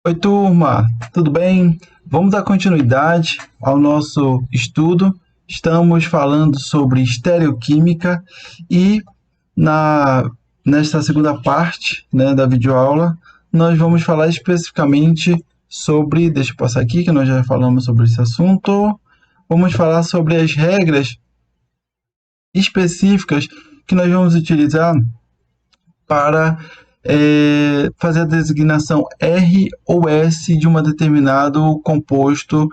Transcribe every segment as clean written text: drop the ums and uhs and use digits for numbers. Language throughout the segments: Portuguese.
Oi, turma, tudo bem? Vamos dar continuidade ao nosso estudo. Estamos falando sobre estereoquímica e nesta segunda parte, né, da videoaula, nós vamos falar especificamente sobre, deixa eu passar aqui que nós já falamos sobre esse assunto, vamos falar sobre as regras específicas que nós vamos utilizar para fazer a designação R ou S de um determinado composto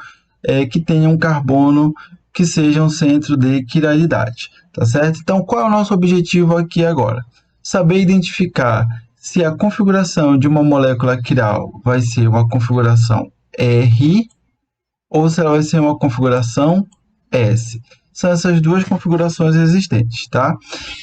que tenha um carbono que seja um centro de quiralidade, tá certo? Então, qual é o nosso objetivo aqui agora? Saber identificar se a configuração de uma molécula quiral vai ser uma configuração R ou se ela vai ser uma configuração S. São essas duas configurações existentes, tá?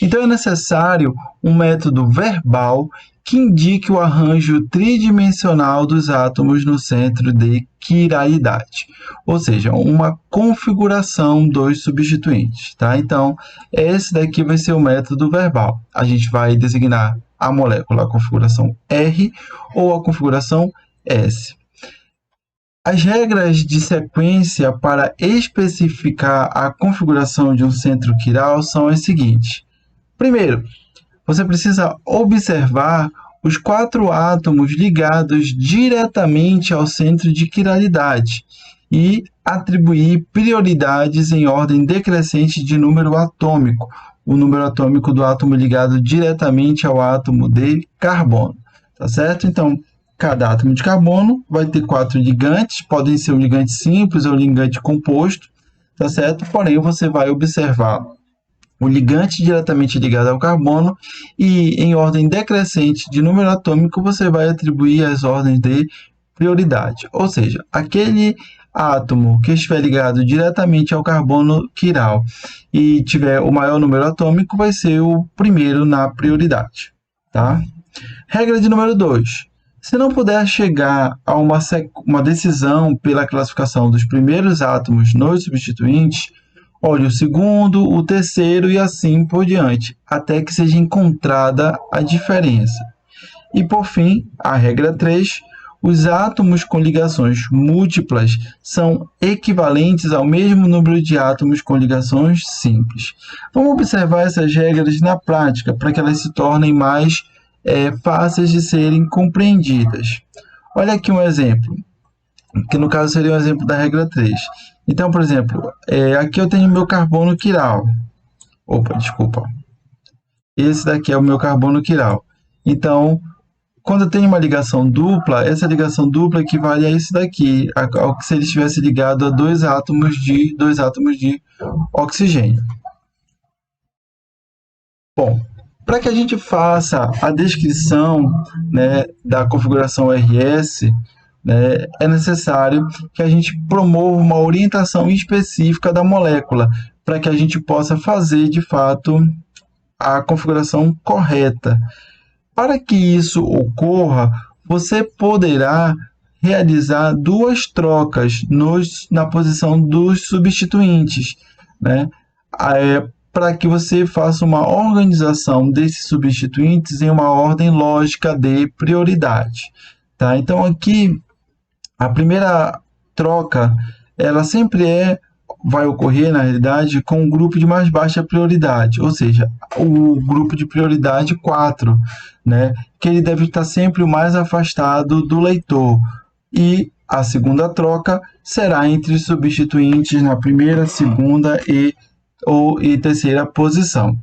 Então, é necessário um método verbal que indique o arranjo tridimensional dos átomos no centro de quiralidade, ou seja, uma configuração dos substituintes, tá? Então, esse daqui vai ser o método verbal. A gente vai designar a molécula, a configuração R ou a configuração S. As regras de sequência para especificar a configuração de um centro quiral são as seguintes. Primeiro, você precisa observar os 4 átomos ligados diretamente ao centro de quiralidade e atribuir prioridades em ordem decrescente de número atômico, o número atômico do átomo ligado diretamente ao átomo de carbono, tá certo? Então, cada átomo de carbono vai ter 4 ligantes, podem ser um ligante simples ou um ligante composto, tá certo? Porém, você vai observar o ligante diretamente ligado ao carbono e, em ordem decrescente de número atômico, você vai atribuir as ordens de prioridade. Ou seja, aquele átomo que estiver ligado diretamente ao carbono quiral e tiver o maior número atômico vai ser o primeiro na prioridade, tá? Regra de número 2. Se não puder chegar a uma decisão pela classificação dos primeiros átomos nos substituintes, olhe o segundo, o terceiro e assim por diante, até que seja encontrada a diferença. E por fim, a regra 3, os átomos com ligações múltiplas são equivalentes ao mesmo número de átomos com ligações simples. Vamos observar essas regras na prática para que elas se tornem mais fáceis de serem compreendidas. Olha aqui um exemplo, que no caso seria um exemplo da regra 3. Então, por exemplo, aqui eu tenho meu carbono quiral. Opa, desculpa. Esse daqui é o meu carbono quiral. Então, quando eu tenho uma ligação dupla, essa ligação dupla equivale a esse daqui, ao que se ele estivesse ligado a dois átomos de oxigênio. Bom, para que a gente faça a descrição, né, da configuração RS, né, é necessário que a gente promova uma orientação específica da molécula, para que a gente possa fazer, de fato, a configuração correta. Para que isso ocorra, você poderá realizar 2 trocas na posição dos substituintes, né, para que você faça uma organização desses substituintes em uma ordem lógica de prioridade. Tá? Então, aqui, a primeira troca, ela sempre vai ocorrer, na realidade, com um grupo de mais baixa prioridade, ou seja, o grupo de prioridade 4, né? Que ele deve estar sempre o mais afastado do leitor. E a segunda troca será entre os substituintes na primeira, segunda e terceira posição.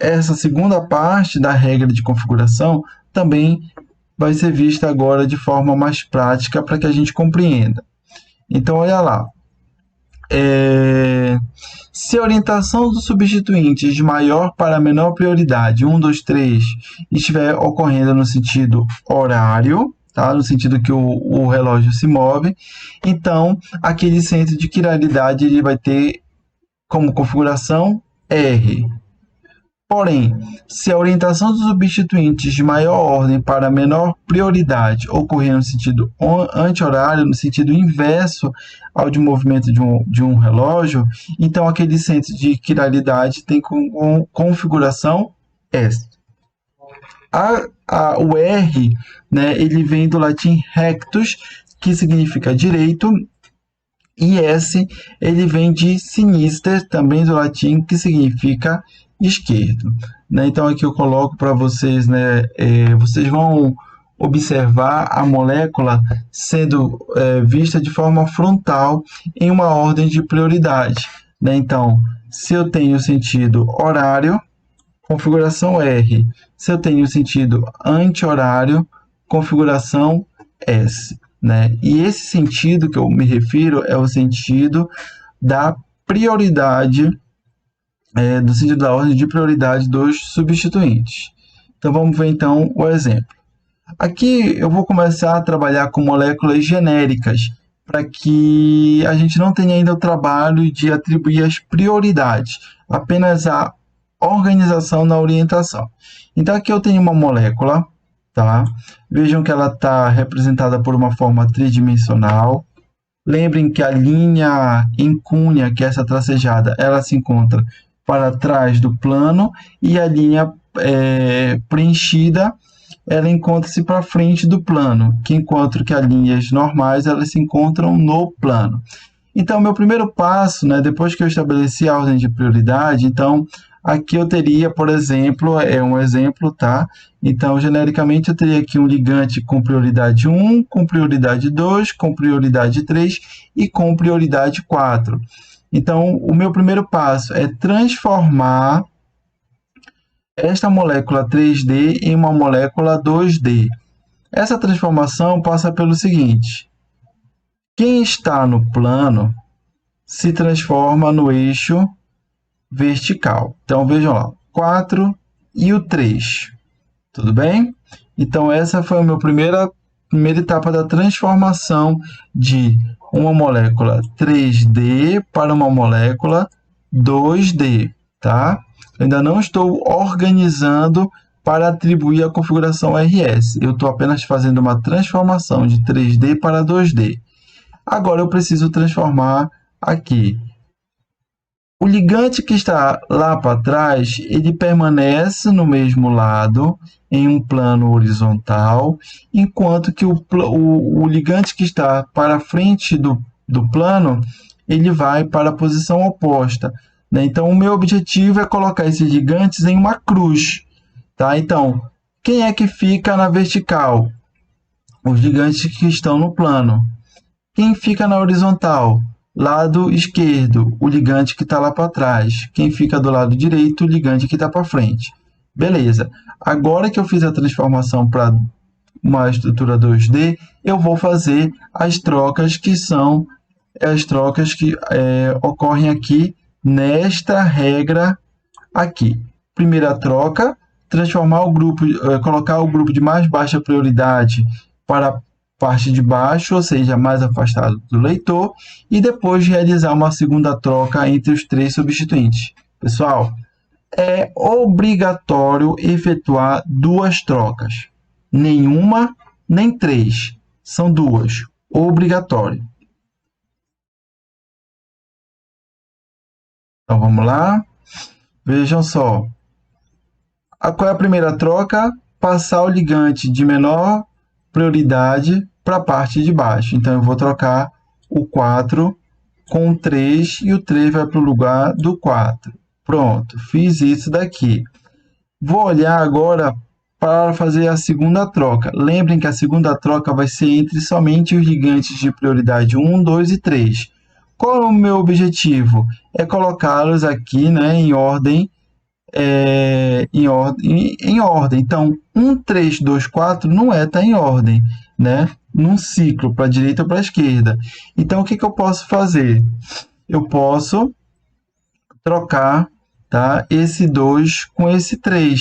Essa segunda parte da regra de configuração também vai ser vista agora de forma mais prática para que a gente compreenda. Então, olha lá. Se a orientação dos substituintes de maior para menor prioridade, 1, 2, 3, estiver ocorrendo no sentido horário, tá? No sentido que o relógio se move, então aquele centro de quiralidade ele vai ter como configuração R. Porém, se a orientação dos substituintes de maior ordem para menor prioridade ocorrer no sentido anti-horário, no sentido inverso ao de movimento de um relógio, então aquele centro de quiralidade tem configuração S. O R, né, ele vem do latim rectus, que significa direito, e S, ele vem de sinister, também do latim, que significa esquerdo. Né? Então, aqui eu coloco para vocês, né, vocês vão observar a molécula sendo vista de forma frontal em uma ordem de prioridade. Né? Então, se eu tenho sentido horário, configuração R. Se eu tenho sentido anti-horário, configuração S. Né? E esse sentido que eu me refiro é o sentido da prioridade, do sentido da ordem de prioridade dos substituintes. Então, vamos ver então o exemplo. Aqui eu vou começar a trabalhar com moléculas genéricas, para que a gente não tenha ainda o trabalho de atribuir as prioridades, apenas a organização na orientação. Então, aqui eu tenho uma molécula, tá? Vejam que ela está representada por uma forma tridimensional. Lembrem que a linha em cunha, que é essa tracejada, ela se encontra para trás do plano, e a linha preenchida, ela encontra-se para frente do plano, que enquanto que as linhas normais, elas se encontram no plano. Então, meu primeiro passo, né, depois que eu estabeleci a ordem de prioridade, então, aqui eu teria, por exemplo, um exemplo, tá? Então, genericamente, eu teria aqui um ligante com prioridade 1, com prioridade 2, com prioridade 3 e com prioridade 4. Então, o meu primeiro passo é transformar esta molécula 3D em uma molécula 2D. Essa transformação passa pelo seguinte: quem está no plano se transforma no eixo vertical. Então, vejam lá, 4 e o 3. Tudo bem? Então, essa foi a minha primeira etapa da transformação de uma molécula 3D para uma molécula 2D, tá? Eu ainda não estou organizando para atribuir a configuração RS. Eu estou apenas fazendo uma transformação de 3D para 2D. Agora eu preciso transformar aqui. O ligante que está lá para trás, ele permanece no mesmo lado, em um plano horizontal, enquanto que o ligante que está para frente do plano, ele vai para a posição oposta. Né? Então, o meu objetivo é colocar esses ligantes em uma cruz. Tá? Então, quem é que fica na vertical? Os ligantes que estão no plano. Quem fica na horizontal? Lado esquerdo, o ligante que está lá para trás. Quem fica do lado direito, o ligante que está para frente. Beleza. Agora que eu fiz a transformação para uma estrutura 2D, eu vou fazer as trocas que são as trocas que ocorrem aqui nesta regra aqui. Primeira troca, transformar o grupo, colocar o grupo de mais baixa prioridade para a parte de baixo, ou seja, mais afastado do leitor, e depois realizar uma segunda troca entre os três substituintes. Pessoal, é obrigatório efetuar duas trocas. Nenhuma, nem três. São duas. Obrigatório. Então, vamos lá. Vejam só. Qual é a primeira troca? Passar o ligante de menor prioridade para a parte de baixo. Então, eu vou trocar o 4 com o 3 e o 3 vai para o lugar do 4. Pronto, fiz isso daqui. Vou olhar agora para fazer a segunda troca. Lembrem que a segunda troca vai ser entre somente os ligantes de prioridade 1, 2 e 3. Qual é o meu objetivo? É colocá-los aqui, né, em ordem. Então, 1, 3, 2, 4 não está em ordem, né? Num ciclo, para a direita ou para a esquerda. Então, o que eu posso fazer? eu posso trocar, tá, esse 2 com esse 3.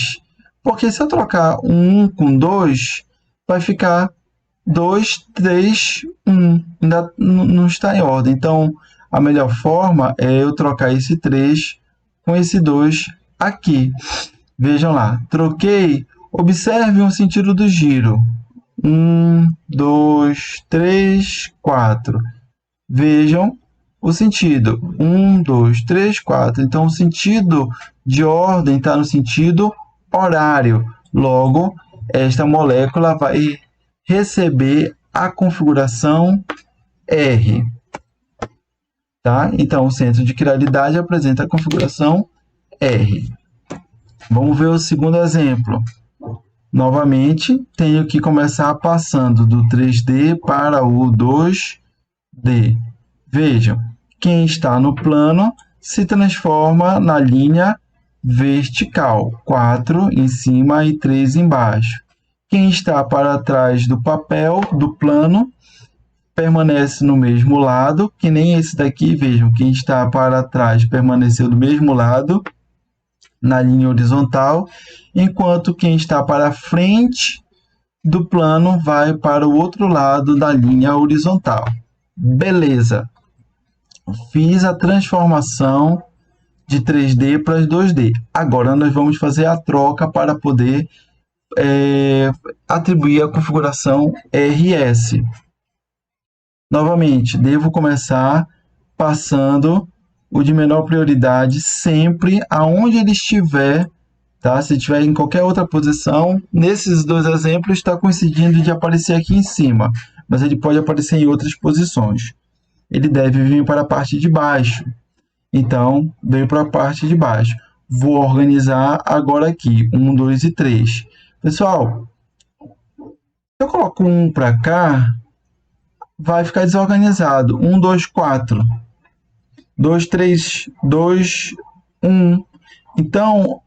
Porque se eu trocar um 1 com 2, vai ficar 2, 3, 1. Ainda não está em ordem. Então, a melhor forma é eu trocar esse 3 com esse 2 aqui. Vejam lá, troquei. Observe o sentido do giro. 1, 2, 3, 4. Vejam o sentido. 1, 2, 3, 4. Então, o sentido de ordem está no sentido horário. Logo, esta molécula vai receber a configuração R. Tá? Então, o centro de quiralidade apresenta a configuração R. Vamos ver o segundo exemplo. Novamente, tenho que começar passando do 3D para o 2D. Vejam, quem está no plano se transforma na linha vertical, 4 em cima e 3 embaixo. Quem está para trás do papel, do plano, permanece no mesmo lado, que nem esse daqui, vejam, quem está para trás permaneceu do mesmo lado, na linha horizontal, enquanto quem está para frente do plano vai para o outro lado da linha horizontal. Beleza! Fiz a transformação de 3D para 2D. Agora nós vamos fazer a troca para poder atribuir a configuração RS. Novamente, devo começar passando o de menor prioridade sempre aonde ele estiver, tá? Se estiver em qualquer outra posição, nesses dois exemplos está coincidindo de aparecer aqui em cima, mas ele pode aparecer em outras posições. Ele deve vir para a parte de baixo. Então, veio para a parte de baixo. Vou organizar agora aqui, 1, 2 e 3. Pessoal, se eu coloco 1 para cá, vai ficar desorganizado. 1, 2, 4. 2, 3, 2, 1. Então,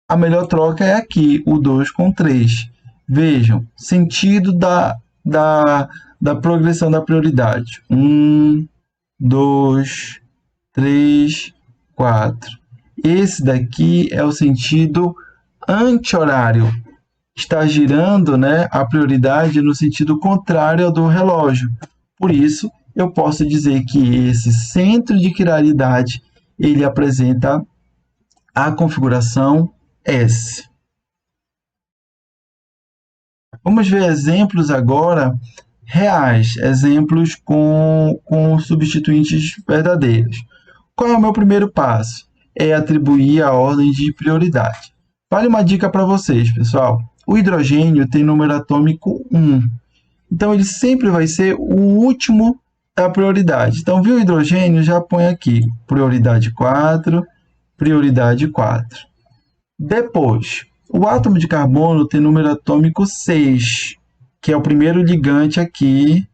a melhor troca é aqui, o 2 com 3. Vejam, sentido da progressão da prioridade. 1, 2, 3, 4. Esse daqui é o sentido anti-horário. Está girando, né, a prioridade no sentido contrário ao do relógio. Por isso, eu posso dizer que esse centro de quiralidade ele apresenta a configuração S. Vamos ver exemplos agora reais, exemplos com substituintes verdadeiros. Qual é o meu primeiro passo? É atribuir a ordem de prioridade. Vale uma dica para vocês, pessoal. O hidrogênio tem número atômico 1. Então, ele sempre vai ser o último da prioridade. Então, viu o hidrogênio? Já põe aqui. Prioridade 4, prioridade 4. Depois, o átomo de carbono tem número atômico 6, que é o primeiro ligante aqui.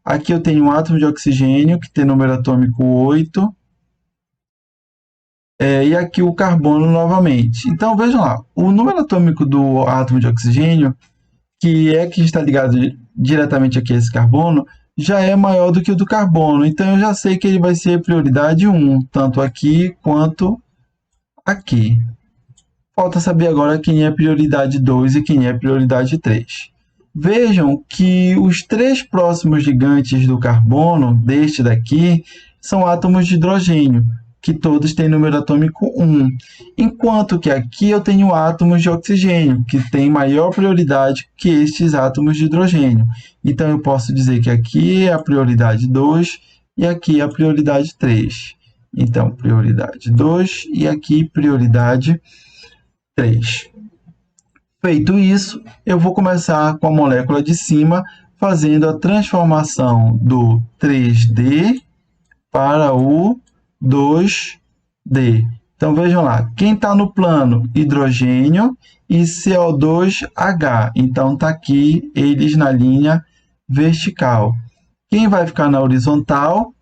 Aqui eu tenho um átomo de oxigênio, que tem número atômico 8. E aqui o carbono novamente. Então, vejam lá, o número atômico do átomo de oxigênio, que está ligado diretamente aqui a esse carbono, já é maior do que o do carbono. Então, eu já sei que ele vai ser prioridade 1, tanto aqui quanto aqui. Falta saber agora quem é prioridade 2 e quem é prioridade 3. Vejam que os 3 próximos gigantes do carbono, deste daqui, são átomos de hidrogênio, que todos têm número atômico 1. Enquanto que aqui eu tenho átomos de oxigênio, que têm maior prioridade que estes átomos de hidrogênio. Então, eu posso dizer que aqui é a prioridade 2 e aqui é a prioridade 3. Então, prioridade 2 e aqui prioridade 3. Feito isso, eu vou começar com a molécula de cima, fazendo a transformação do 3D para o 2D. Então, vejam lá, quem está no plano? Hidrogênio e CO2H. Então, está aqui eles na linha vertical. Quem vai ficar na horizontal?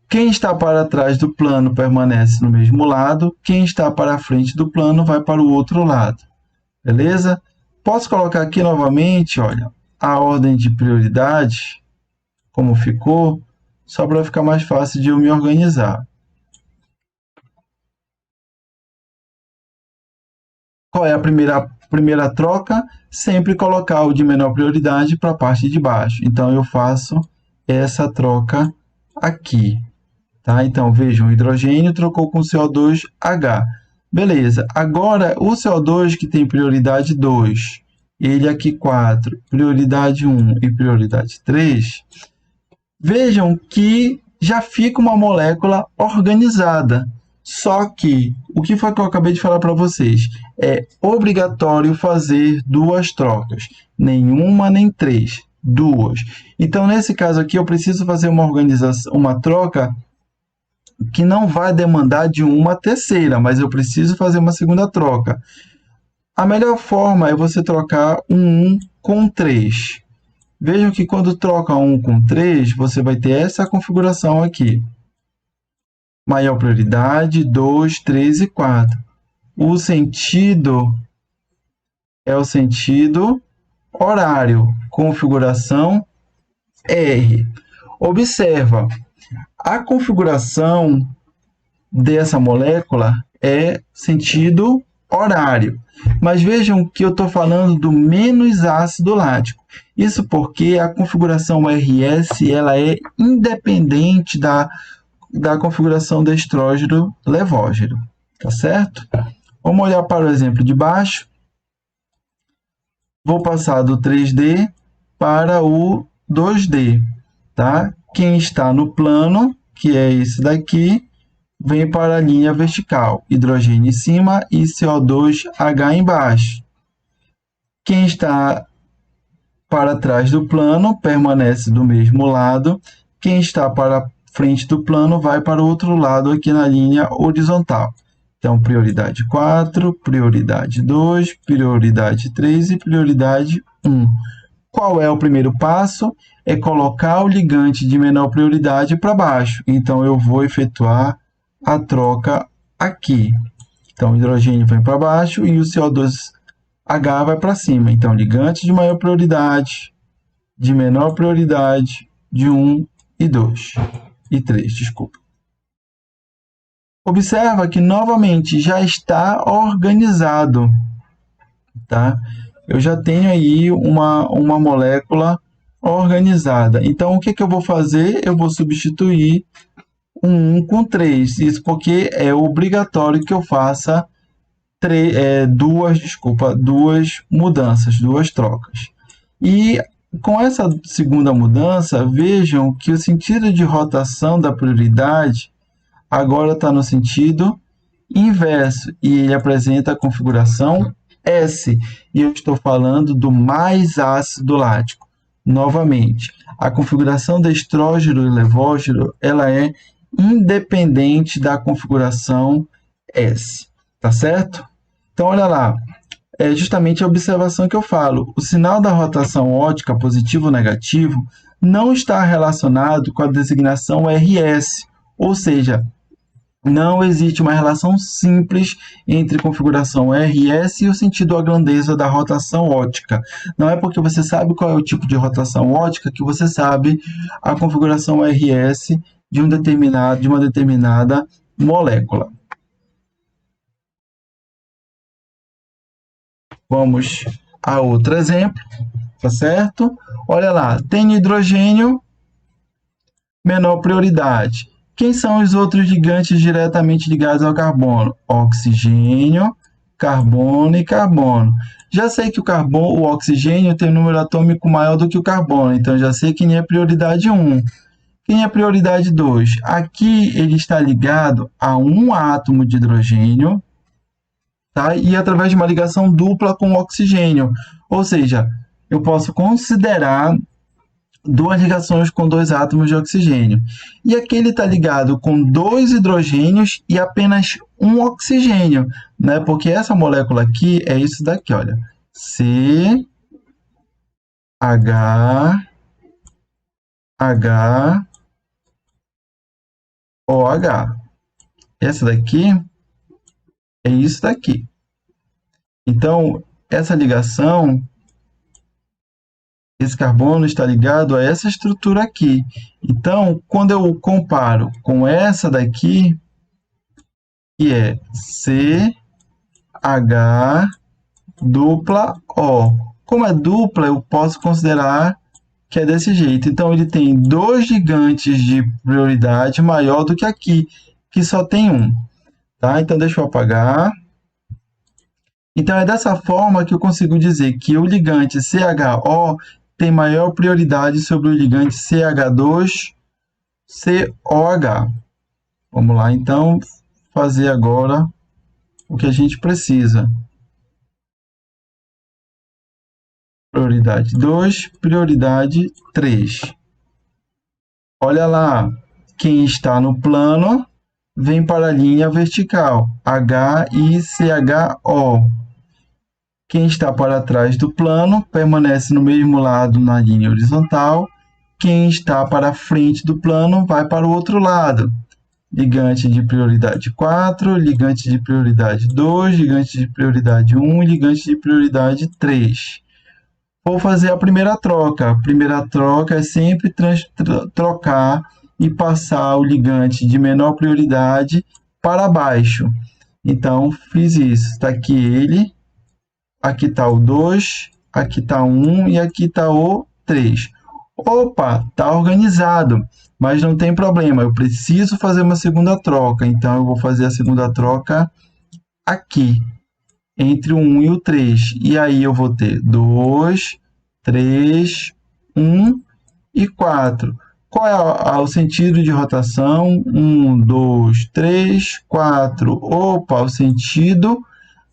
Quem está para trás do plano permanece no mesmo lado. Quem está para a frente do plano vai para o outro lado. Beleza? Posso colocar aqui novamente, olha, a ordem de prioridade, como ficou. só para ficar mais fácil de eu me organizar. Qual é a primeira troca? Sempre colocar o de menor prioridade para a parte de baixo. Então, eu faço essa troca aqui. Tá? Então, vejam, o hidrogênio trocou com o CO2H. Beleza. Agora, o CO2 que tem prioridade 2, ele aqui 4, prioridade 1 e prioridade 3, vejam que já fica uma molécula organizada. Só que, o que foi que eu acabei de falar para vocês? É obrigatório fazer duas trocas. Nenhuma, nem três. Duas. Então, nesse caso aqui, eu preciso fazer uma troca que não vai demandar de uma terceira, mas eu preciso fazer uma segunda troca. A melhor forma é você trocar um 1 com 3. Vejam que quando troca 1 com 3, você vai ter essa configuração aqui. Maior prioridade, 2, 3 e 4. O sentido é o sentido horário, configuração R. Observa, a configuração dessa molécula é sentido horário. Mas vejam que eu estou falando do menos ácido lático. Isso porque a configuração RS ela é independente da configuração do estrógeno levógeno. Tá certo? Vamos olhar para o exemplo de baixo. Vou passar do 3D para o 2D. Tá? Quem está no plano, que é esse daqui, vem para a linha vertical, hidrogênio em cima e CO2H embaixo. Quem está para trás do plano permanece do mesmo lado. Quem está para frente do plano vai para o outro lado aqui na linha horizontal. Então, prioridade 4, prioridade 2, prioridade 3 e prioridade 1. Qual é o primeiro passo? É colocar o ligante de menor prioridade para baixo. Então, eu vou efetuar a troca aqui. Então, o hidrogênio vem para baixo e o CO2H vai para cima. Então, ligante de maior prioridade, de menor prioridade, de 1 e 2. E 3, desculpa. Observa que, novamente, já está organizado. Tá? Eu já tenho aí uma molécula organizada. Então, o que eu vou fazer? Eu vou substituir um 1 com 3. Isso porque é obrigatório que eu faça duas mudanças, duas trocas. E com essa segunda mudança, vejam que o sentido de rotação da prioridade agora está no sentido inverso e ele apresenta a configuração S. E eu estou falando do mais ácido lático. Novamente, a configuração de estrógeno e levógeno ela é independente da configuração S. Tá certo? Então, olha lá. É justamente a observação que eu falo. O sinal da rotação ótica, positivo ou negativo, não está relacionado com a designação RS, ou seja, não existe uma relação simples entre configuração RS e o sentido ou a grandeza da rotação ótica. Não é porque você sabe qual é o tipo de rotação ótica que você sabe a configuração RS de uma determinada molécula. Vamos a outro exemplo, tá certo? Olha lá, tem hidrogênio, menor prioridade. Quem são os outros gigantes diretamente ligados ao carbono? Oxigênio, carbono e carbono. Já sei que o oxigênio tem um número atômico maior do que o carbono, então já sei quem é prioridade 1. Quem é prioridade 2? Aqui ele está ligado a um átomo de hidrogênio, tá? E através de uma ligação dupla com o oxigênio. Ou seja, eu posso considerar duas ligações com dois átomos de oxigênio. E aqui ele está ligado com dois hidrogênios e apenas um oxigênio, né? Porque essa molécula aqui é isso daqui, olha. CH, OH. Essa daqui é isso daqui. Então, essa ligação, Esse carbono está ligado a essa estrutura aqui. Então, quando eu comparo com essa daqui, que é CH dupla O. Como é dupla, eu posso considerar que é desse jeito. Então, ele tem 2 gigantes de prioridade maior do que aqui, que só tem um. Tá? Então, deixa eu apagar. Então, é dessa forma que eu consigo dizer que o ligante CHO tem maior prioridade sobre o ligante CH2COH. Vamos lá, então, fazer agora o que a gente precisa. Prioridade 2, prioridade 3. Olha lá, quem está no plano vem para a linha vertical, HICHO. Quem está para trás do plano permanece no mesmo lado na linha horizontal. Quem está para a frente do plano vai para o outro lado. Ligante de prioridade 4, ligante de prioridade 2, ligante de prioridade 1 e ligante de prioridade 3. Vou fazer a primeira troca. A primeira troca é sempre trocar e passar o ligante de menor prioridade para baixo. Então, fiz isso. Está aqui ele, aqui está o 2, aqui está o 1 e aqui está o 3. Opa, está organizado, mas não tem problema. Eu preciso fazer uma segunda troca. Então, eu vou fazer a segunda troca aqui, entre o 1 e o 3. E aí eu vou ter 2, 3, 1 e 4. Qual é o sentido de rotação? 1, 2, 3, 4. Opa, o sentido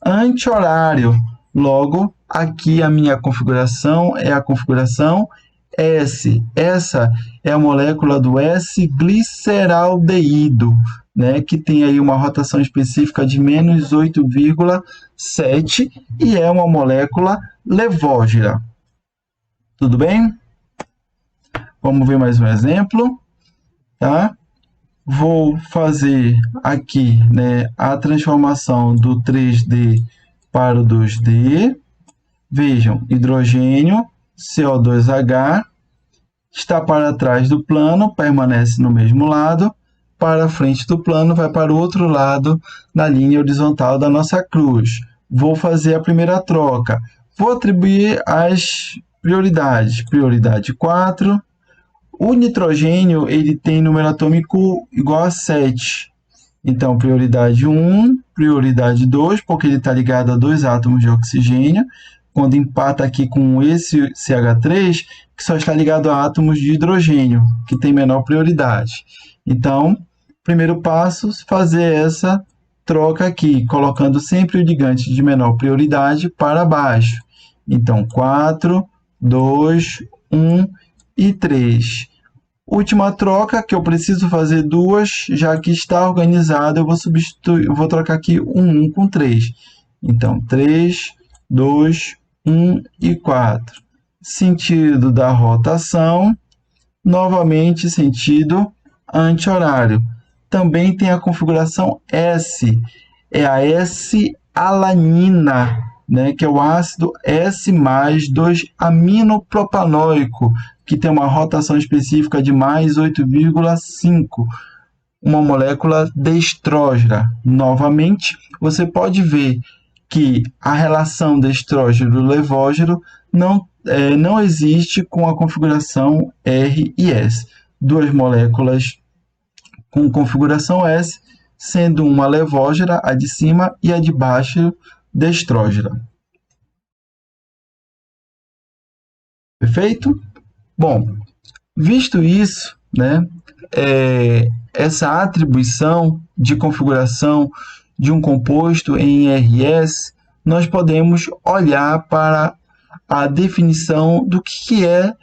anti-horário. Logo, aqui a minha configuração é a configuração S. Essa é a molécula do S-gliceraldeído, né, que tem aí uma rotação específica de menos 8,7 e é uma molécula levógera. Tudo bem? Vamos ver mais um exemplo, tá? Vou fazer aqui, né, a transformação do 3D para o 2D. Vejam, hidrogênio, CO2H, está para trás do plano, permanece no mesmo lado. Para a frente do plano, vai para o outro lado, na linha horizontal da nossa cruz. Vou fazer a primeira troca. Vou atribuir as prioridades. Prioridade 4. O nitrogênio ele tem número atômico igual a 7. Então, prioridade 1, prioridade 2, porque ele está ligado a 2 átomos de oxigênio. Quando empata aqui com esse CH3, que só está ligado a átomos de hidrogênio, que tem menor prioridade. Então, primeiro passo, fazer essa troca aqui, colocando sempre o ligante de menor prioridade para baixo. Então, 4, 2, 1 e 3. Última troca, que eu preciso fazer duas, já que está organizado, eu vou trocar aqui o 1 com 3. Então, 3, 2, 1 e 4. Sentido da rotação, novamente sentido anti-horário. Também tem a configuração S, é a S-alanina, né, que é o ácido S+2-aminopropanoico, que tem uma rotação específica de mais 8,5, uma molécula destrógena. Novamente, você pode ver que a relação destrógeno-levógeno não existe com a configuração R e S. Duas moléculas com configuração S, sendo uma levógena, a de cima, e a de baixo, destrógena. Perfeito? Bom, visto isso, né, essa atribuição de configuração de um composto em RS, nós podemos olhar para a definição do que é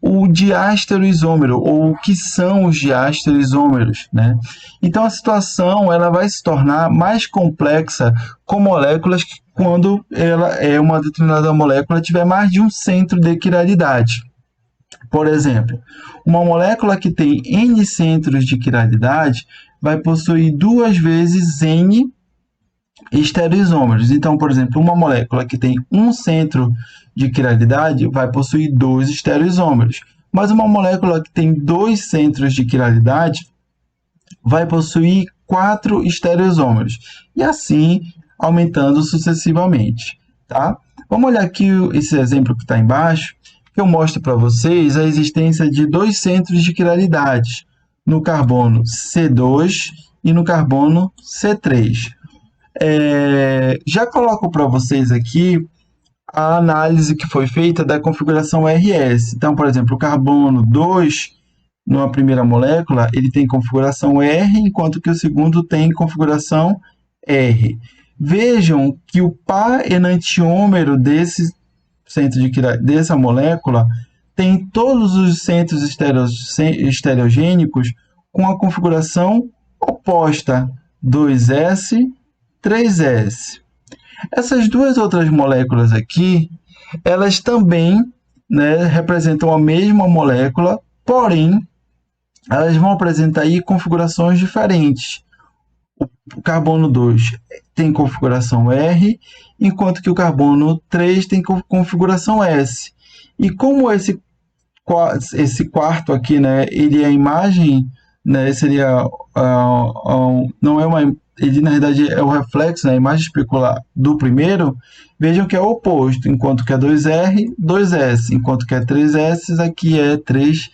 o diastereoisômero, ou o que são os diastereoisômeros, né? Então, a situação ela vai se tornar mais complexa com moléculas que, quando uma determinada molécula tiver mais de um centro de quiralidade. Por exemplo, uma molécula que tem N centros de quiralidade vai possuir 2 vezes N estereoisômeros. Então, por exemplo, uma molécula que tem um centro de quiralidade vai possuir 2 estereoisômeros, mas uma molécula que tem 2 centros de quiralidade vai possuir 4 estereoisômeros, e assim aumentando sucessivamente, tá? Vamos olhar aqui esse exemplo que está embaixo, que eu mostro para vocês a existência de 2 centros de quiralidade, no carbono C2 e no carbono C3. Já coloco para vocês aqui a análise que foi feita da configuração RS. Então, por exemplo, o carbono 2, numa primeira molécula, ele tem configuração R, enquanto que o segundo tem configuração R. Vejam que o par enantiômero desse centro dessa molécula tem todos os centros estereogênicos com a configuração oposta, 2s, 3s. Essas duas outras moléculas aqui, elas também, né, representam a mesma molécula, porém, elas vão apresentar aí configurações diferentes. O carbono 2 tem configuração R, enquanto que o carbono 3 tem configuração S. E como esse quarto aqui, né, ele é a imagem, né, seria, não é uma, ele na verdade é o reflexo, né, a imagem especular do primeiro, vejam que é o oposto, enquanto que é 2R, 2S, enquanto que é 3S, aqui é 3R.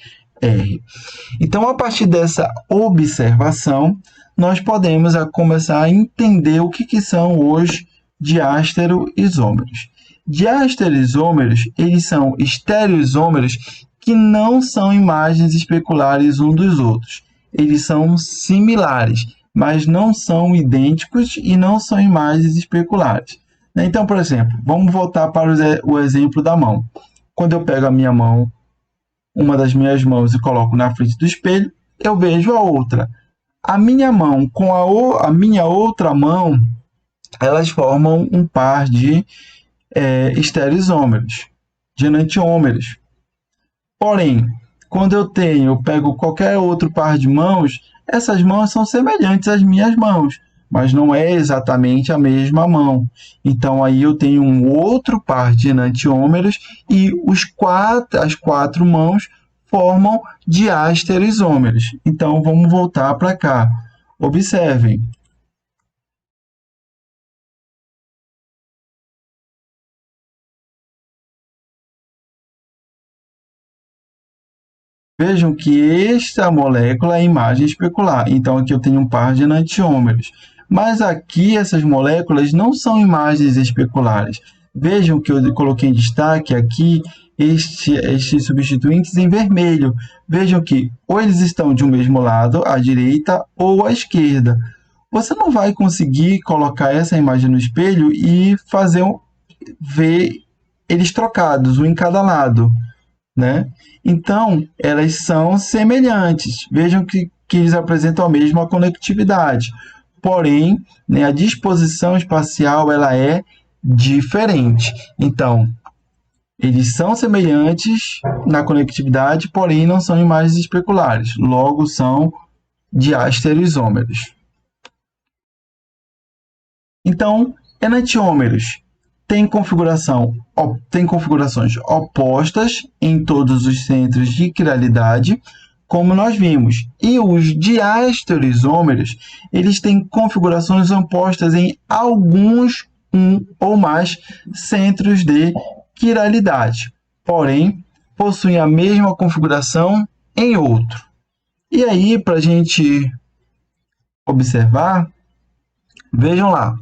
Então, a partir dessa observação, nós podemos começar a entender o que são os diastereoisômeros. Diastereoisômeros, eles são estereoisômeros que não são imagens especulares um dos outros. Eles são similares, mas não são idênticos e não são imagens especulares. Então, por exemplo, vamos voltar para o exemplo da mão. Quando eu pego a minha mão, uma das minhas mãos, e coloco na frente do espelho, eu vejo a outra. A minha mão com a minha outra mão, elas formam um par de estereoisômeros, de enantiômeros. Porém, quando eu pego qualquer outro par de mãos, essas mãos são semelhantes às minhas mãos, mas não é exatamente a mesma mão. Então, aí eu tenho um outro par de enantiômeros e as 4 mãos formam diastereoisômeros. Então, vamos voltar para cá. Observem. Vejam que esta molécula é a imagem especular. Então, aqui eu tenho um par de enantiômeros. Mas aqui, essas moléculas não são imagens especulares. Vejam que eu coloquei em destaque aqui estes substituintes em vermelho. Vejam que ou eles estão de um mesmo lado, à direita, ou à esquerda. Você não vai conseguir colocar essa imagem no espelho e ver eles trocados, um em cada lado, né? Então, elas são semelhantes. Vejam que eles apresentam a mesma conectividade. Porém, né, a disposição espacial ela é diferente. Então, eles são semelhantes na conectividade, porém não são imagens especulares. Logo, são diastereoisômeros. Então, enantiômeros têm configurações opostas em todos os centros de quiralidade, como nós vimos. E os diastereoisômeros, eles têm configurações opostas em alguns, um ou mais centros de quiralidade, porém, possuem a mesma configuração em outro. E aí, para a gente observar, vejam lá.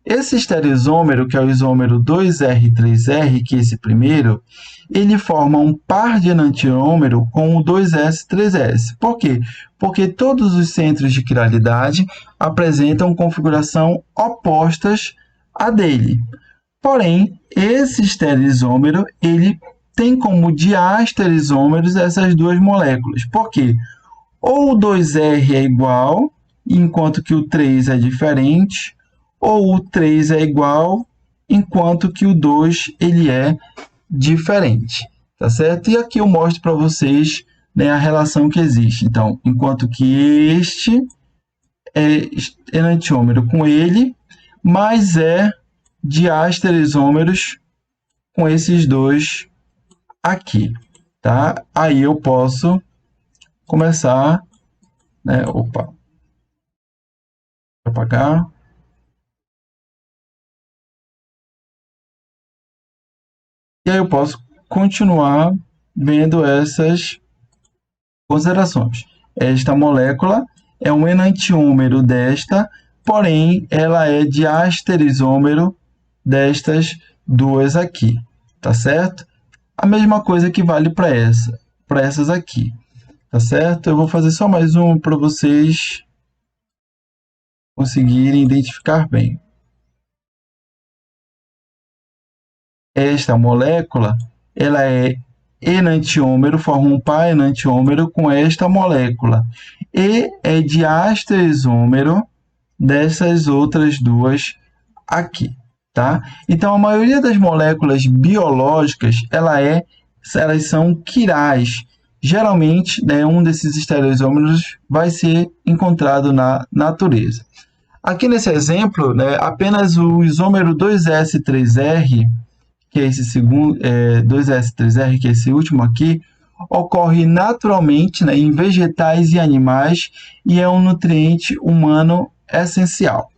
Esse estereoisômero, que é o isômero 2R e 3R, que é esse primeiro, ele forma um par de enantiômero com o 2S e 3S. Por quê? Porque todos os centros de quiralidade apresentam configuração opostas à dele. Porém, esse estereoisômero, ele tem como diastereoisômeros essas duas moléculas. Por quê? Ou o 2R é igual, enquanto que o 3 é diferente, ou o 3 é igual, enquanto que o 2 ele é diferente, tá certo? E aqui eu mostro para vocês, né, a relação que existe. Então, enquanto que este é enantiômero com ele, mas é diáster isômeros com esses dois aqui, tá? Aí eu posso começar, né? Opa, vou apagar. E aí eu posso continuar vendo essas considerações. Esta molécula é um enantiômero desta, porém ela é diáster isômero destas duas aqui, tá certo? A mesma coisa que vale para essas aqui, tá certo? Eu vou fazer só mais um para vocês conseguirem identificar bem. Esta molécula, ela é enantiômero, forma um par enantiômero com esta molécula e é diáster isômero dessas outras duas aqui, tá? Então, a maioria das moléculas biológicas, elas são quirais. Geralmente, né, um desses estereoisômeros vai ser encontrado na natureza. Aqui nesse exemplo, né, apenas o isômero 2S3R, que é esse segundo, 2S3R, que é esse último aqui, ocorre naturalmente, né, em vegetais e animais e é um nutriente humano essencial.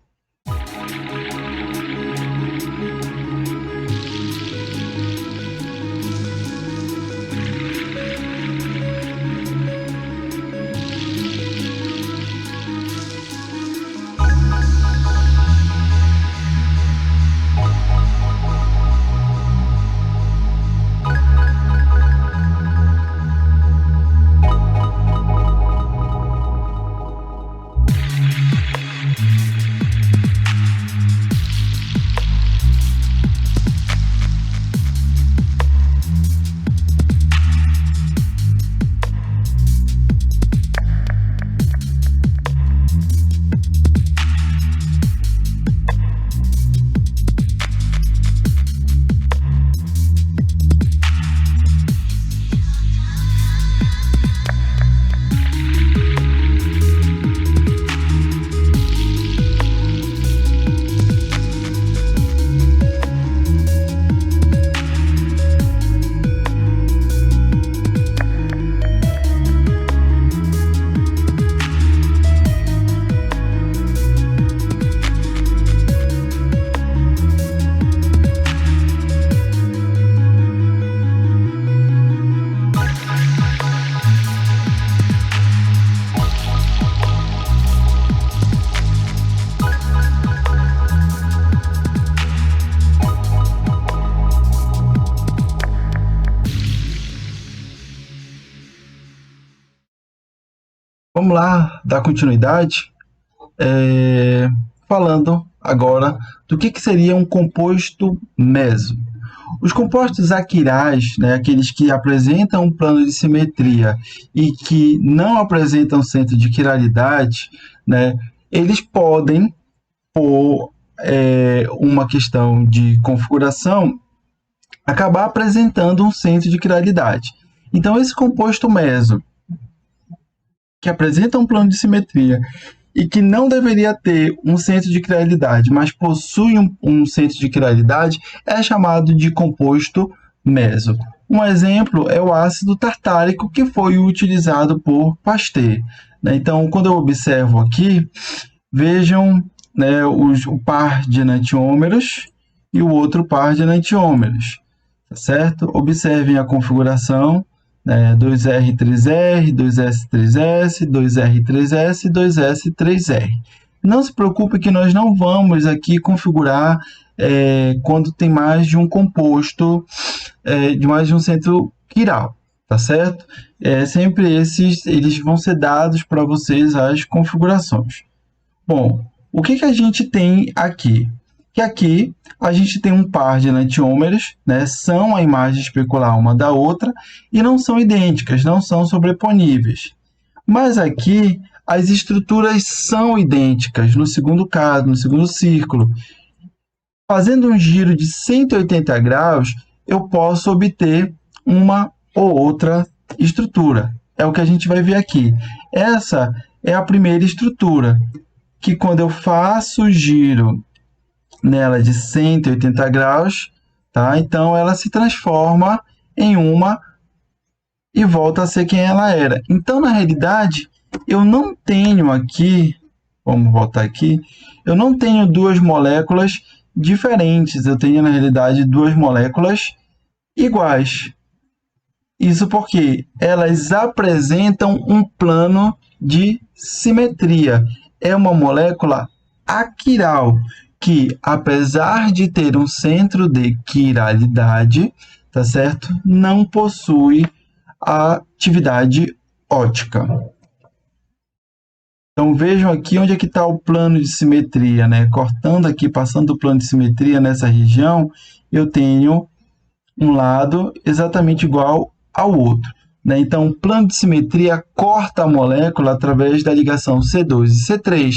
Vamos lá dar continuidade, falando agora do que seria um composto meso. Os compostos aquirais, né, aqueles que apresentam um plano de simetria e que não apresentam centro de quiralidade, né, eles podem, por uma questão de configuração, acabar apresentando um centro de quiralidade. Então, esse composto meso, que apresenta um plano de simetria e que não deveria ter um centro de quiralidade, mas possui um centro de quiralidade, é chamado de composto meso. Um exemplo é o ácido tartárico, que foi utilizado por Pasteur, né? Então, quando eu observo aqui, vejam, né, o par de enantiômeros e o outro par de enantiômeros, tá certo? Observem a configuração, 2R3R, 2S3S, 2R3S e 2S3R. Não se preocupe que nós não vamos aqui configurar quando tem mais de um composto, de mais de um centro quiral, tá certo? Sempre eles vão ser dados para vocês as configurações. Bom, o que a gente tem aqui? Que aqui a gente tem um par de enantiômeros, né? São a imagem especular uma da outra e não são idênticas, não são sobreponíveis. Mas aqui as estruturas são idênticas no segundo caso, no segundo círculo. Fazendo um giro de 180 graus, eu posso obter uma ou outra estrutura. É o que a gente vai ver aqui. Essa é a primeira estrutura, que quando eu faço o giro nela de 180 graus, tá? Então ela se transforma em uma e volta a ser quem ela era. Então, na realidade, eu não tenho aqui, vamos voltar aqui, eu não tenho duas moléculas diferentes, eu tenho, na realidade, duas moléculas iguais. Isso porque elas apresentam um plano de simetria. É uma molécula aquiral, que apesar de ter um centro de quiralidade, tá certo? Não possui a atividade ótica. Então vejam aqui onde é que está o plano de simetria, né? Cortando aqui, passando o plano de simetria nessa região, eu tenho um lado exatamente igual ao outro, né? Então o plano de simetria corta a molécula através da ligação C2 e C3,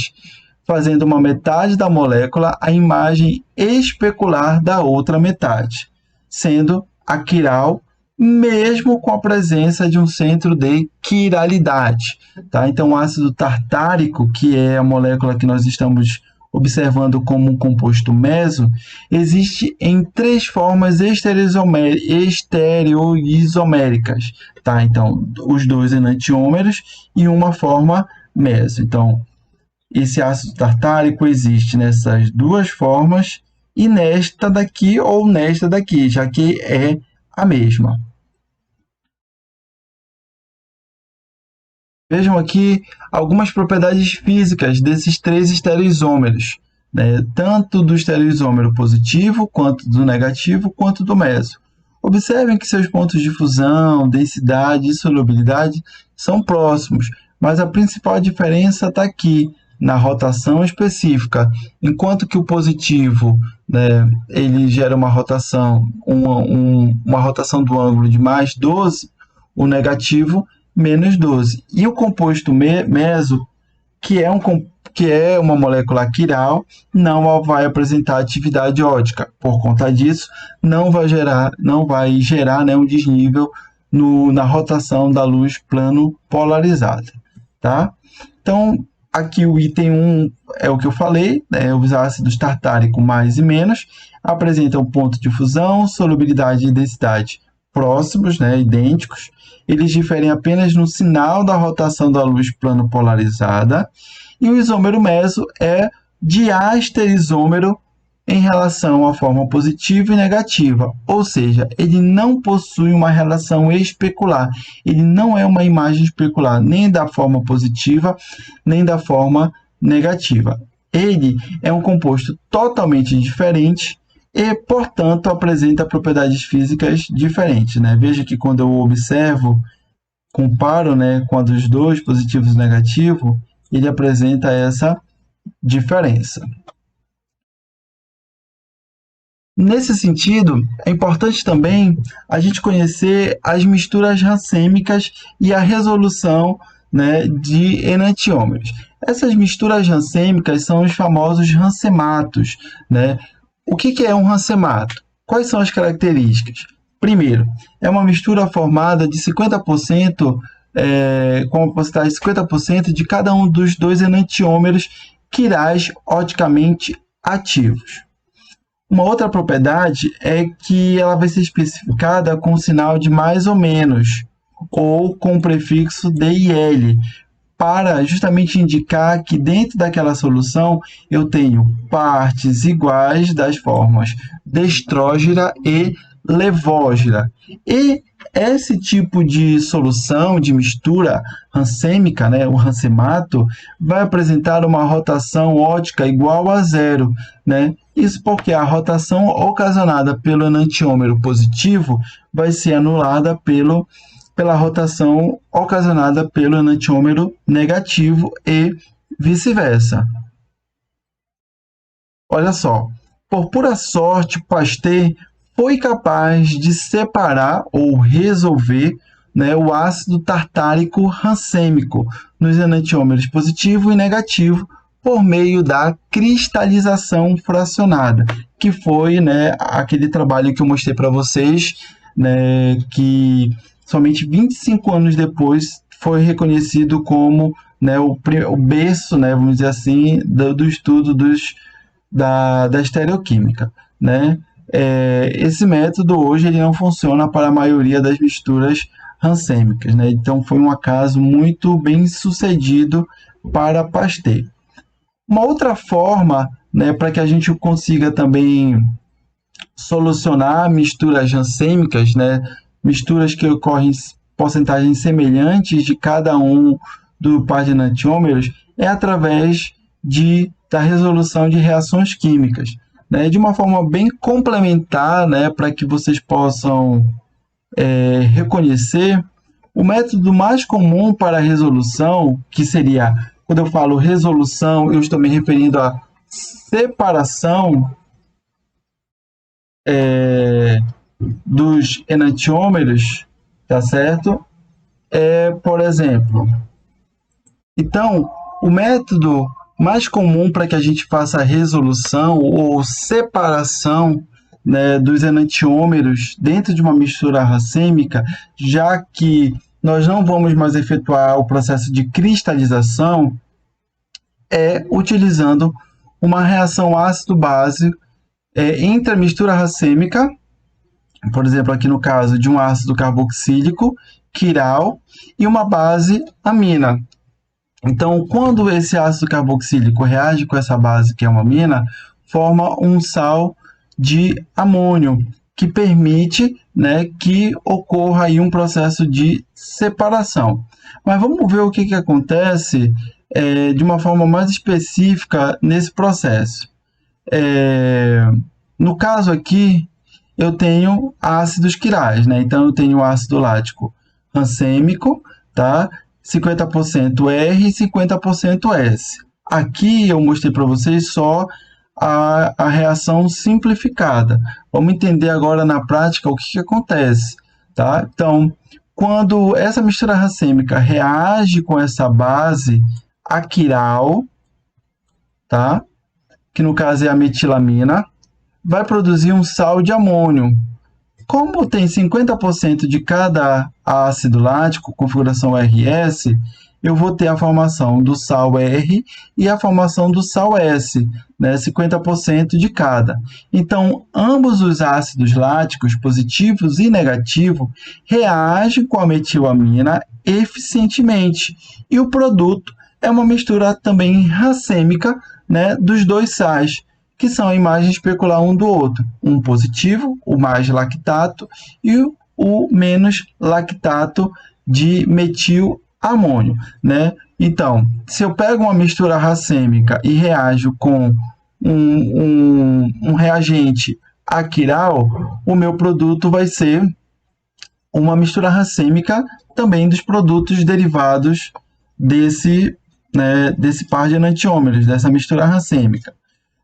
fazendo uma metade da molécula a imagem especular da outra metade, sendo a quiral, mesmo com a presença de um centro de quiralidade, tá? Então, o ácido tartárico, que é a molécula que nós estamos observando como um composto meso, existe em 3 formas estereoisoméricas, tá? Então, os 2 enantiômeros e uma forma meso. Então, esse ácido tartárico existe nessas 2 formas e nesta daqui ou nesta daqui, já que é a mesma. Vejam aqui algumas propriedades físicas desses 3 estereoisômeros, né? Tanto do estereoisômero positivo, quanto do negativo, quanto do meso. Observem que seus pontos de fusão, densidade e solubilidade são próximos, mas a principal diferença está aqui, na rotação específica. Enquanto que o positivo, né, ele gera uma rotação, uma rotação do ângulo de mais 12, o negativo menos 12. E o composto meso, que é uma molécula quiral, não vai apresentar atividade ótica. Por conta disso, não vai gerar, né, um desnível na rotação da luz plano polarizada, tá? Então, aqui o item 1 é o que eu falei, né? Os ácidos tartárico mais e menos apresentam ponto de fusão, solubilidade e densidade próximos, né? Idênticos. Eles diferem apenas no sinal da rotação da luz plano polarizada. E o isômero meso é diastereisômero em relação à forma positiva e negativa, ou seja, ele não possui uma relação especular, ele não é uma imagem especular nem da forma positiva, nem da forma negativa. Ele é um composto totalmente diferente e, portanto, apresenta propriedades físicas diferentes, né? Veja que quando eu observo, comparo, né, com a dos dois, positivo e negativo, ele apresenta essa diferença. Nesse sentido, é importante também a gente conhecer as misturas rancêmicas e a resolução, né, de enantiômeros. Essas misturas rancêmicas são os famosos rancematos, né? O que é um rancemato? Quais são as características? Primeiro, é uma mistura formada de 50%, com a porcentagem de 50% de cada um dos 2 enantiômeros quirais oticamente ativos. Uma outra propriedade é que ela vai ser especificada com o sinal de mais ou menos, ou com o prefixo DIL, para justamente indicar que dentro daquela solução eu tenho partes iguais das formas destrógira e levógira. E esse tipo de solução, de mistura rancêmica, né, o rancemato, vai apresentar uma rotação ótica igual a 0, né? Isso porque a rotação ocasionada pelo enantiômero positivo vai ser anulada pela rotação ocasionada pelo enantiômero negativo e vice-versa. Olha só, por pura sorte, Pasteur foi capaz de separar ou resolver, né, o ácido tartárico rancêmico nos enantiômeros positivo e negativo por meio da cristalização fracionada, que foi, né, aquele trabalho que eu mostrei para vocês, né, que somente 25 anos depois foi reconhecido como, né, o berço, né, vamos dizer assim, do estudo da estereoquímica, né? Esse método hoje ele não funciona para a maioria das misturas rancêmicas, né? Então foi um acaso muito bem sucedido para Pasteur. Uma outra forma, né, para que a gente consiga também solucionar misturas rancêmicas, né, misturas que ocorrem em porcentagens semelhantes de cada um do par de enantiômeros, é através da resolução de reações químicas, né, de uma forma bem complementar, né, para que vocês possam reconhecer. O método mais comum para a resolução, que seria, quando eu falo resolução, eu estou me referindo à separação dos enantiômeros, tá certo? Por exemplo, então, o método mais comum para que a gente faça a resolução ou separação, né, dos enantiômeros dentro de uma mistura racêmica, já que nós não vamos mais efetuar o processo de cristalização, é utilizando uma reação ácido-base entre a mistura racêmica, por exemplo, aqui no caso de um ácido carboxílico, quiral, e uma base amina. Então, quando esse ácido carboxílico reage com essa base, que é uma amina, forma um sal de amônio, que permite, né, que ocorra aí um processo de separação. Mas vamos ver o que acontece de uma forma mais específica nesse processo. No caso aqui, eu tenho ácidos quirais, né? Então, eu tenho ácido lático rancêmico, tá? 50% R e 50% S. Aqui eu mostrei para vocês só a reação simplificada. Vamos entender agora na prática o que acontece, tá? Então, quando essa mistura racêmica reage com essa base aquiral, tá? Que no caso é a metilamina, vai produzir um sal de amônio. Como tem 50% de cada ácido lático, configuração RS, eu vou ter a formação do sal R e a formação do sal S, né? 50% de cada. Então, ambos os ácidos láticos, positivos e negativo, reagem com a metilamina eficientemente. E o produto é uma mistura também racêmica, né, dos dois sais, que são a imagem especular um do outro. Um positivo, o mais lactato, e o menos lactato de metilamônio, né? Então, se eu pego uma mistura racêmica e reajo com um reagente aquiral, o meu produto vai ser uma mistura racêmica também dos produtos derivados desse par de enantiômeros, dessa mistura racêmica.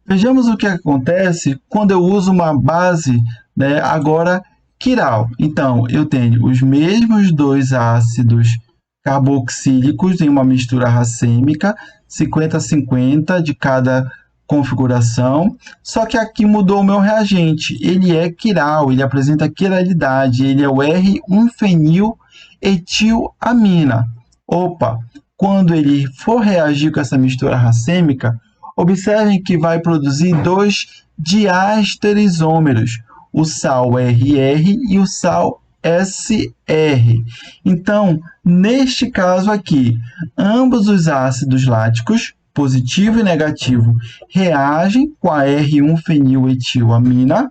Vejamos o que acontece quando eu uso uma base, né, agora quiral. Então, eu tenho os mesmos dois ácidos carboxílicos em uma mistura racêmica, 50-50 de cada configuração, só que aqui mudou o meu reagente. Ele é quiral, ele apresenta quiralidade, ele é o R1-feniletilamina. Opa! Quando ele for reagir com essa mistura racêmica, observem que vai produzir dois diastereisômeros, o sal RR e o sal SR. Então, neste caso aqui, ambos os ácidos láticos, positivo e negativo, reagem com a R1-feniletilamina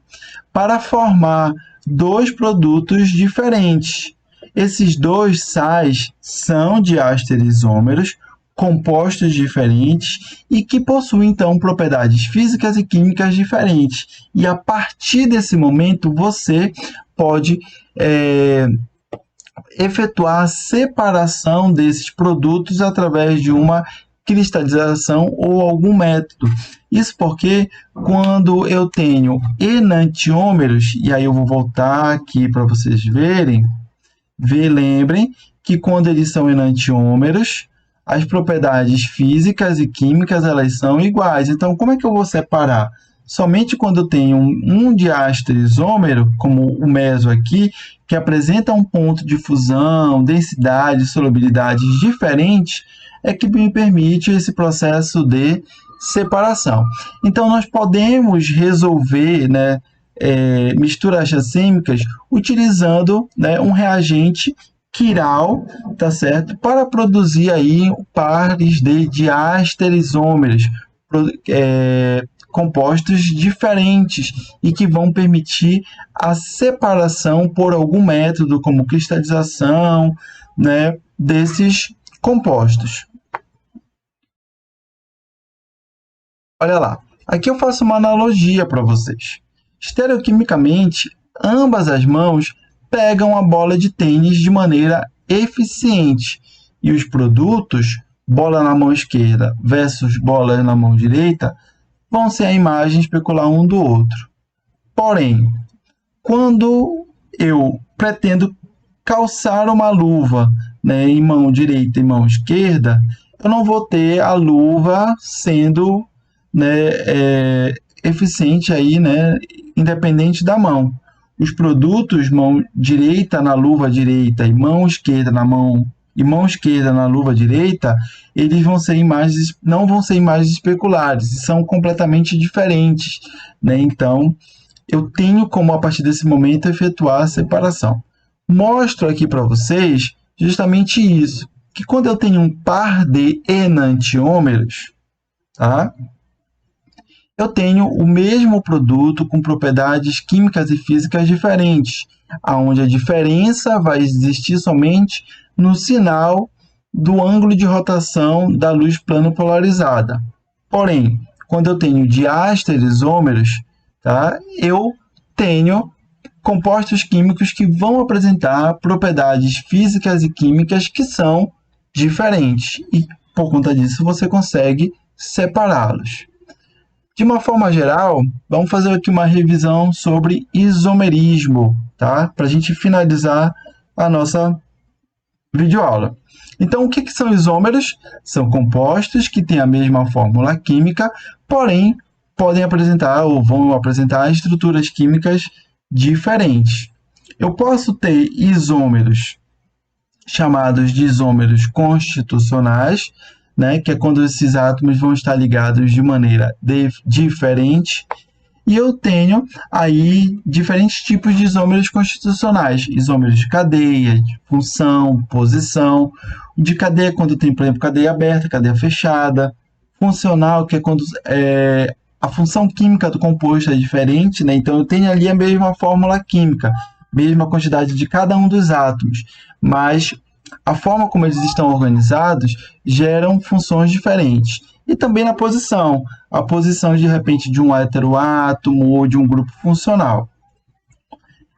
para formar dois produtos diferentes. Esses dois sais são diastereisômeros, compostos diferentes e que possuem, então, propriedades físicas e químicas diferentes. E a partir desse momento, você pode efetuar a separação desses produtos através de uma cristalização ou algum método. Isso porque quando eu tenho enantiômeros, e aí eu vou voltar aqui para vocês verem, lembrem que quando eles são enantiômeros, as propriedades físicas e químicas elas são iguais. Então, como é que eu vou separar? Somente quando eu tenho um diastereisômero, como o meso aqui, que apresenta um ponto de fusão, densidade, solubilidades diferentes, é que me permite esse processo de separação. Então, nós podemos resolver, né, misturas racêmicas utilizando, né, um reagente quiral, tá certo? Para produzir aí pares de diastereisômeros, compostos diferentes e que vão permitir a separação por algum método, como cristalização, né, desses compostos. Olha lá, aqui eu faço uma analogia para vocês. Estereoquimicamente, ambas as mãos pegam a bola de tênis de maneira eficiente e os produtos, bola na mão esquerda versus bola na mão direita, vão ser a imagem especular um do outro. Porém, quando eu pretendo calçar uma luva, né, em mão direita e mão esquerda, eu não vou ter a luva sendo, né, eficiente aí, né, independente da mão. Os produtos mão direita na luva direita e mão esquerda na luva direita, eles vão ser imagens, não vão ser imagens especulares, são completamente diferentes, né? Então, eu tenho como a partir desse momento efetuar a separação. Mostro aqui para vocês justamente isso, que quando eu tenho um par de enantiômeros, tá? Eu tenho o mesmo produto com propriedades químicas e físicas diferentes, aonde a diferença vai existir somente no sinal do ângulo de rotação da luz plano polarizada. Porém, quando eu tenho diastereisômeros, tá, eu tenho compostos químicos que vão apresentar propriedades físicas e químicas que são diferentes. E, por conta disso, você consegue separá-los. De uma forma geral, vamos fazer aqui uma revisão sobre isomerismo, tá? Para a gente finalizar a nossa videoaula. Então, o que são isômeros? São compostos que têm a mesma fórmula química, porém, podem apresentar ou vão apresentar estruturas químicas diferentes. Eu posso ter isômeros chamados de isômeros constitucionais, né, que é quando esses átomos vão estar ligados de maneira diferente. E eu tenho aí diferentes tipos de isômeros constitucionais. Isômeros de cadeia, de função, posição. De cadeia, quando tem, por exemplo, cadeia aberta, cadeia fechada. Funcional, que é quando a função química do composto é diferente, né? Então eu tenho ali a mesma fórmula química, mesma quantidade de cada um dos átomos, mas a forma como eles estão organizados geram funções diferentes. E também na posição, a posição de repente de um heteroátomo ou de um grupo funcional.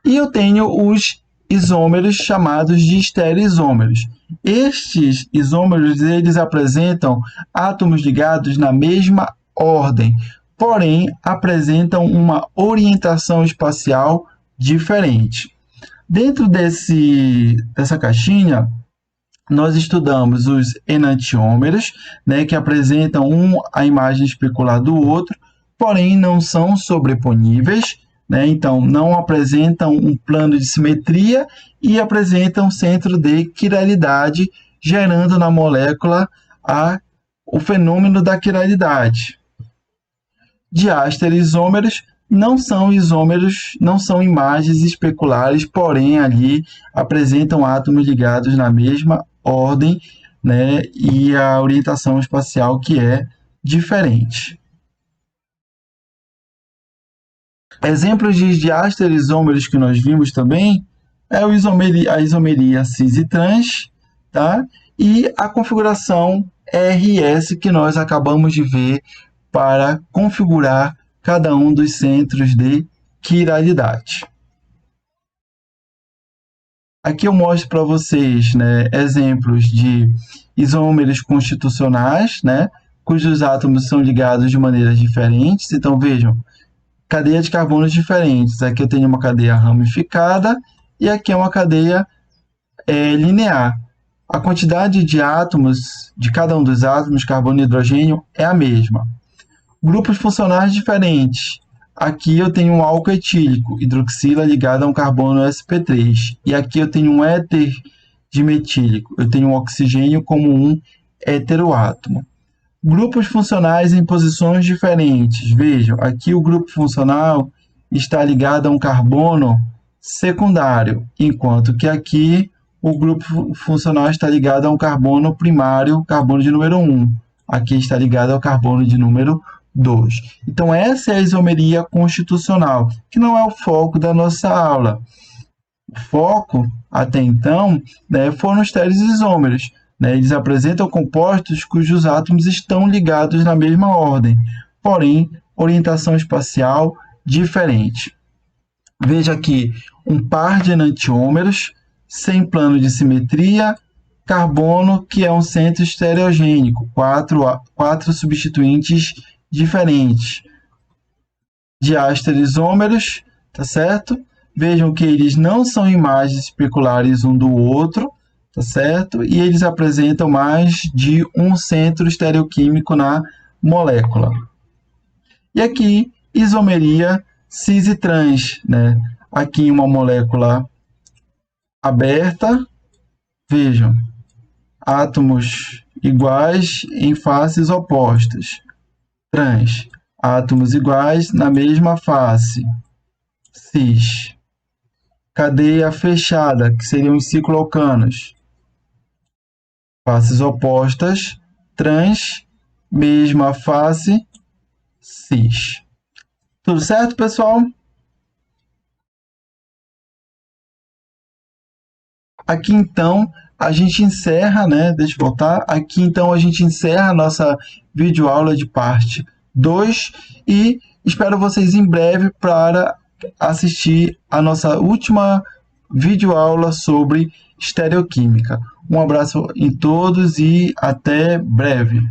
E eu tenho os isômeros chamados de estereoisômeros. Estes isômeros, eles apresentam átomos ligados na mesma ordem, porém apresentam uma orientação espacial diferente. Dentro dessa caixinha, nós estudamos os enantiômeros, né, que apresentam a imagem especular do outro, porém não são sobreponíveis, né, então não apresentam um plano de simetria e apresentam centro de quiralidade, gerando na molécula o fenômeno da quiralidade. Diastereoisômeros não são isômeros, não são imagens especulares, porém ali apresentam átomos ligados na mesma ordem, né, e a orientação espacial que é diferente. Exemplos de diastereoisômeros que nós vimos também é a isomeria cis e trans, tá? E a configuração RS que nós acabamos de ver para configurar cada um dos centros de quiralidade. Aqui eu mostro para vocês, né, exemplos de isômeros constitucionais, né, cujos átomos são ligados de maneiras diferentes. Então, vejam, cadeia de carbonos diferentes. Aqui eu tenho uma cadeia ramificada e aqui é uma cadeia linear. A quantidade de átomos, de cada um dos átomos, carbono e hidrogênio, é a mesma. Grupos funcionais diferentes. Aqui eu tenho um álcool etílico, hidroxila ligada a um carbono sp3. E aqui eu tenho um éter dimetílico. Eu tenho um oxigênio como um heteroátomo. Grupos funcionais em posições diferentes. Vejam, aqui o grupo funcional está ligado a um carbono secundário, enquanto que aqui o grupo funcional está ligado a um carbono primário, carbono de número 1. Aqui está ligado ao carbono de número 2. Então, essa é a isomeria constitucional, que não é o foco da nossa aula. O foco, até então, né, foram os isômeros. Né? Eles apresentam compostos cujos átomos estão ligados na mesma ordem, porém, orientação espacial diferente. Veja aqui um par de enantiômeros sem plano de simetria, carbono, que é um centro estereogênico, quatro substituintes diferentes. Diastereisômeros, tá certo? Vejam que eles não são imagens especulares um do outro, tá certo? E eles apresentam mais de um centro estereoquímico na molécula. E aqui, isomeria cis e trans, né? Aqui uma molécula aberta, vejam, átomos iguais em faces opostas. Trans, átomos iguais na mesma face. Cis. Cadeia fechada, que seriam os cicloalcanos. Faces opostas. Trans, mesma face. Cis. Tudo certo, pessoal? Aqui, então, a gente encerra, né? Deixa eu voltar. Aqui, então, a gente encerra a nossa videoaula de parte 2 e espero vocês em breve para assistir a nossa última videoaula sobre estereoquímica. Um abraço em todos e até breve.